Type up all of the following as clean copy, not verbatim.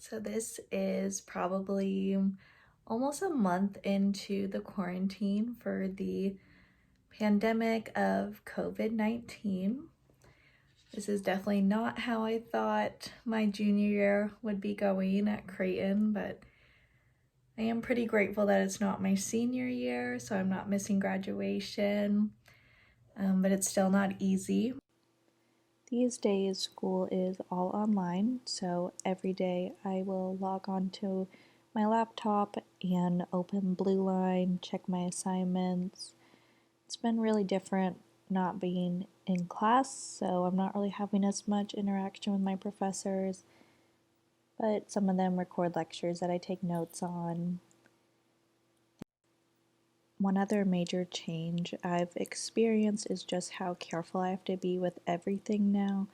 So this is probably almost a month into the quarantine for the pandemic of COVID-19. This is definitely not how I thought my junior year would be going at Creighton, but I am pretty grateful that it's not my senior year, so I'm not missing graduation, but it's still not easy. These days, school is all online, so every day I will log on to my laptop and open Blue Line, check my assignments. It's been really different not being in class, so I'm not really having as much interaction with my professors, but some of them record lectures that I take notes on. One other major change I've experienced is just how careful I have to be with everything now.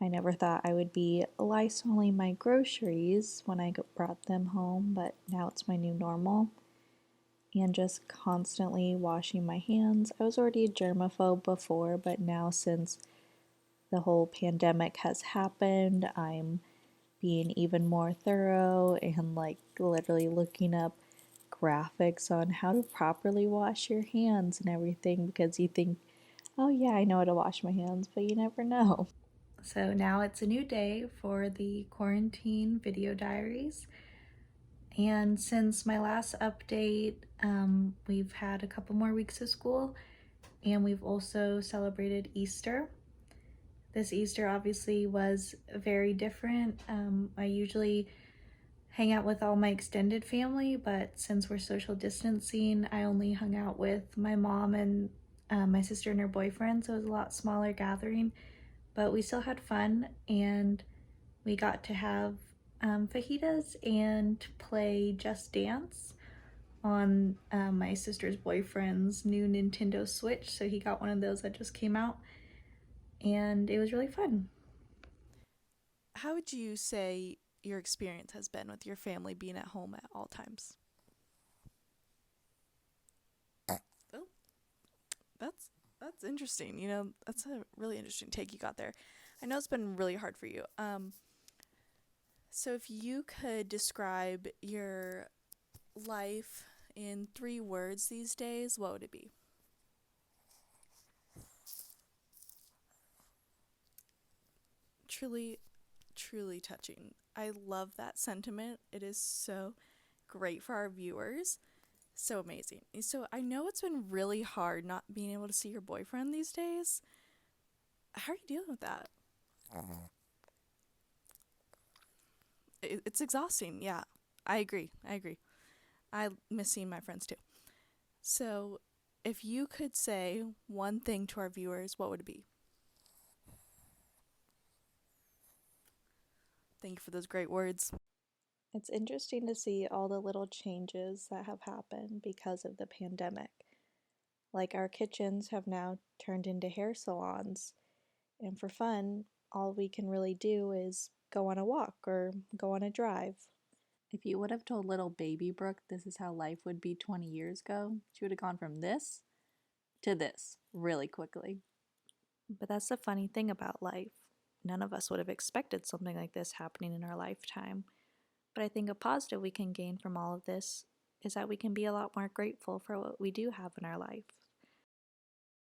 I never thought I would be lysoling my groceries when I brought them home, but now it's my new normal. And just constantly washing my hands. I was already a germaphobe before, but now since the whole pandemic has happened, I'm being even more thorough and like literally looking up graphics on how to properly wash your hands and everything because you think, oh yeah, I know how to wash my hands, but you never know. So now it's a new day for the quarantine video diaries. And since my last update, we've had a couple more weeks of school and we've also celebrated Easter. This Easter obviously was very different. I usually hang out with all my extended family, but since we're social distancing, I only hung out with my mom and my sister and her boyfriend, so it was a lot smaller gathering. But we still had fun and we got to have fajitas and play Just Dance on my sister's boyfriend's new Nintendo Switch. So he got one of those that just came out and it was really fun. How would you say your experience has been with your family being at home at all times? Oh, that's interesting. That's a really interesting take you got there. I know it's been really hard for you. So if you could describe your life in 3 words these days, what would it be? Truly, truly touching. I love that sentiment. It is so great for our viewers. So amazing. So I know it's been really hard not being able to see your boyfriend these days. How are you dealing with that? It's exhausting. Yeah, I agree. I agree. I miss seeing my friends too. So, if you could say one thing to our viewers, what would it be? Thank you for those great words. It's interesting to see all the little changes that have happened because of the pandemic. Like our kitchens have now turned into hair salons, and for fun, all we can really do is go on a walk or go on a drive. If you would have told little baby Brooke this is how life would be 20 years ago, she would have gone from this to this really quickly. But that's the funny thing about life. None of us would have expected something like this happening in our lifetime. But I think a positive we can gain from all of this is that we can be a lot more grateful for what we do have in our life.